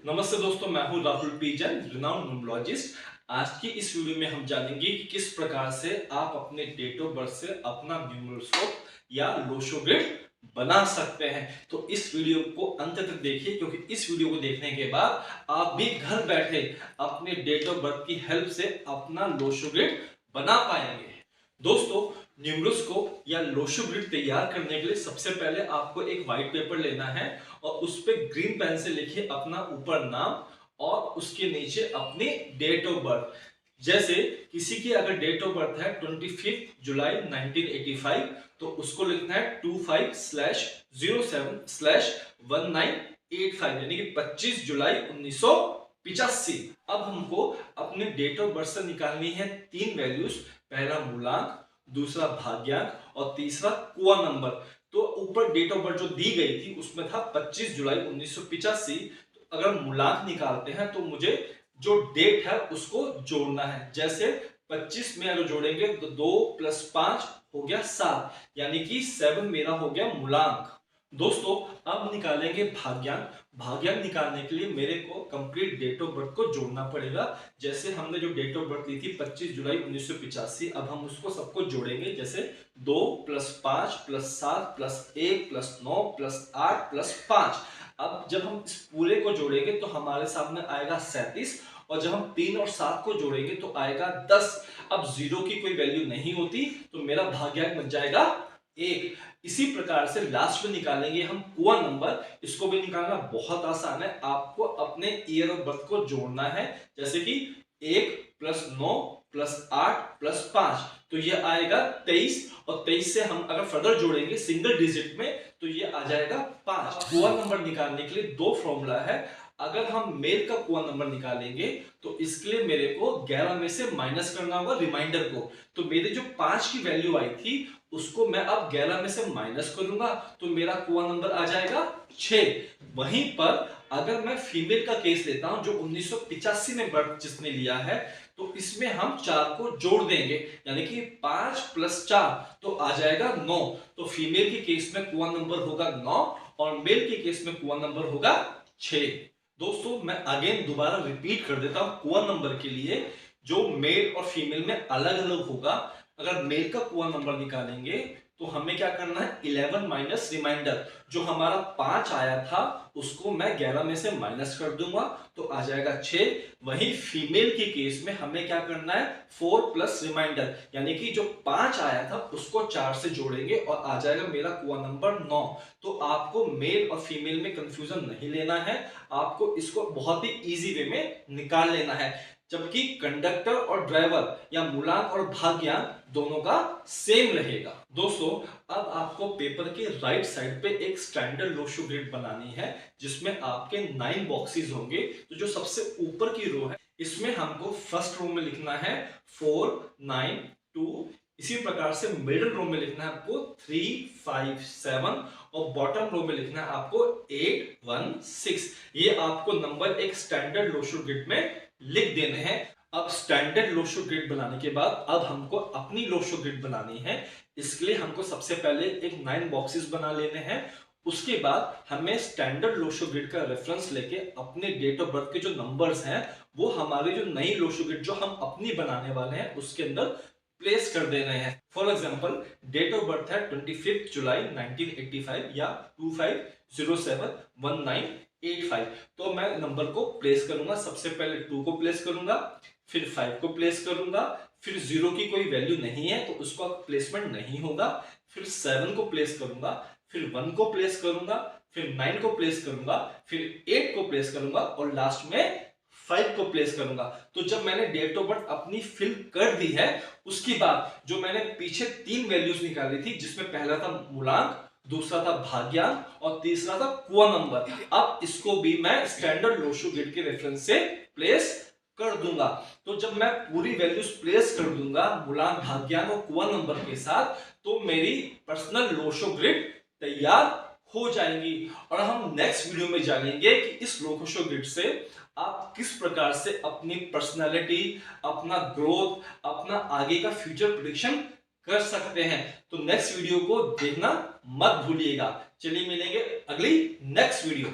नमस्ते दोस्तों, मैं हूं राहुल पीजन, रिनाउंड न्यूमरोलॉजिस्ट। आज की इस वीडियो में हम जानेंगे कि किस प्रकार से आप अपने डेट ऑफ बर्थ से अपना न्यूमरोस्कोप या लोशो ग्रिड बना सकते हैं। तो इस वीडियो को अंत तक देखिए, क्योंकि इस वीडियो को देखने के बाद आप भी घर बैठे अपने डेट ऑफ बर्थ की हेल्प से अपना लोशो ग्रिड बना पाएंगे। दोस्तों, न्यूमरोस्कोप या लोशो ग्रिड तैयार करने के लिए सबसे पहले आपको एक व्हाइट पेपर लेना है और उस पे ग्रीन पेन से लिखिए अपना ऊपर नाम और उसके नीचे अपनी डेट ऑफ बर्थ। जैसे किसी की अगर डेट ऑफ बर्थ है 25 जुलाई 1985, तो उसको लिखना है 25/07/1985, यानी कि 25 जुलाई 1985। अब हमको अपने डेट ऑफ बर्थ से निकालनी है तीन वैल्यूज। पहला मूलांक, दूसरा भाग्यांक और तीसरा कुआ नंबर। तो ऊपर डेट ऑफ बर्थ जो दी गई थी उसमें था 25 जुलाई 1985। तो अगर मूलांक निकालते हैं तो मुझे जो डेट है उसको जोड़ना है। जैसे 25 में अगर जोड़ेंगे तो 2 + 5 हो गया 7, यानी कि 7 मेरा हो गया मूलांक। दोस्तों, अब निकालेंगे भाग्यांक। भाग्यांक निकालने के लिए मेरे को कंप्लीट डेट ऑफ बर्थ को जोड़ना पड़ेगा। जैसे हमने जो डेट ऑफ बर्थ ली थी 25 जुलाई 1985, अब हम उसको सबको जोड़ेंगे। जैसे 2 + 5 + 7 + 1 + 9 + 8 + 5। अब जब हम इस पूरे को जोड़ेंगे तो हमारे सामने आएगा 37, और जब हम 3 और 7 को जोड़ेंगे तो आएगा 10। अब जीरो की कोई वैल्यू नहीं होती, तो मेरा भाग्यांक बन जाएगा 1। इसी प्रकार से लास्ट में निकालेंगे हम कुआ नंबर। इसको भी निकालना बहुत आसान है। आपको अपने ईयर ऑफ बर्थ को जोड़ना है। जैसे कि 1 + 9 + 8 + 5, तो ये आएगा 23। और 23 से हम अगर फर्दर जोड़ेंगे सिंगल डिजिट में तो ये आ जाएगा 5। कुआ नंबर निकालने के लिए दो फॉर्मूला है। अगर हम मेल का कुआ नंबर निकालेंगे तो इसके लिए मेरे को 11 में से माइनस करना होगा रिमाइंडर को। तो मेरे जो 5 की वैल्यू आई थी उसको मैं अब 11 में से माइनस करूंगा, तो मेरा कुआ नंबर आ जाएगा 6। वहीं पर अगर मैं फीमेल का केस लेता हूं जो 1985 में बर्थ जिसने लिया है, तो इसमें हम 4 को जोड़ देंगे, यानी कि 5 + 4 तो आ जाएगा 9। तो फीमेल के केस में कुआ नंबर होगा 9 और मेल के केस में कुआ नंबर होगा 6। दोस्तों, मैं अगेन दोबारा रिपीट कर देता हूं कुआ नंबर के लिए, जो मेल और फीमेल में अलग अलग होगा। अगर मेल का कुआ नंबर निकालेंगे तो हमें क्या करना है, 11 माइनस रिमाइंडर। जो हमारा 5 आया था उसको मैं 11 में से माइनस कर दूंगा, तो आ जाएगा 6। वहीं फीमेल के केस में हमें क्या करना है, 4 + रिमाइंडर, यानी कि जो 5 आया था उसको 4 से जोड़ेंगे और आ जाएगा मेरा कुआ नंबर 9। तो आपको मेल और फीमेल में कंफ्यूजन नहीं लेना है, आपको इसको बहुत ही इजी वे में निकाल लेना है। जबकि कंडक्टर और ड्राइवर या मूलांक और भाग्यांक दोनों का सेम रहेगा। दोस्तों, अब आपको पेपर के राइट साइड पे एक स्टैंडर्ड लोशो ग्रिड बनानी है, जिसमें आपके 9 बॉक्सेस होंगे। तो जो सबसे ऊपर की रो है इसमें हमको फर्स्ट रो में लिखना है 4 9 2। इसी प्रकार से मिडिल रो में लिखना है आपको 3 5 7 और बॉटम रो में लिखना है आपको 8 1 6। ये आपको नंबर एक स्टैंडर्ड लोशो ग्रिड में लिख देने हैं। अब स्टैंडर्ड लोशो ग्रिड बनाने के बाद अब हमको अपनी लोशो ग्रिड बनानी है। इसके लिए हमको सबसे पहले एक 9 बॉक्सेस बना लेने हैं। उसके बाद हमें स्टैंडर्ड लोशो ग्रिड का रेफरेंस लेके अपने डेट ऑफ बर्थ के जो नंबर्स हैं वो हमारी जो नई लोशो ग्रिड जो हम अपनी बनाने वाले हैं उसके अंदर प्लेस कर देने हैं। For example, date of birth है 25 जुलाई 1985 या 25071985। तो मैं नंबर को प्लेस करूंगा। सबसे पहले 2 को प्लेस करूंगा, फिर 5 को प्लेस करूंगा, फिर 0 की कोई वैल्यू नहीं है तो उसका प्लेसमेंट नहीं होगा। फिर 7 को प्लेस करूंगा, फिर 1 को प्लेस करूंगा, फिर 9 को प्लेस करूंगा, फिर 8 को प्लेस करूंगा और लास्ट में 5 को प्लेस करूंगा। तो जब मैंने डेट ऑफ बर्थ अपनी फिल कर दी है, उसके बाद जो मैंने पीछे 3 वैल्यूज निकाली थी, जिसमें पहला था मूलांक, दूसरा था भाग्यांक और तीसरा था कुआ नंबर, अब इसको भी मैं स्टैंडर्ड लोशो ग्रिड के रेफरेंस से प्लेस कर दूंगा। तो जब मैं पूरी वैल्यूज प्लेस कर दूंगा मूलांक, भाग्यांक और कुआ नंबर के साथ, तो मेरी पर्सनल लोशो ग्रिड तैयार हो जाएंगी। और हम नेक्स्ट वीडियो में जानेंगे कि इस लोशो ग्रिड से आप किस प्रकार से अपनी पर्सनालिटी, अपना ग्रोथ, अपना आगे का फ्यूचर प्रेडिक्शन कर सकते हैं। तो नेक्स्ट वीडियो को देखना मत भूलिएगा। चलिए मिलेंगे अगली नेक्स्ट वीडियो।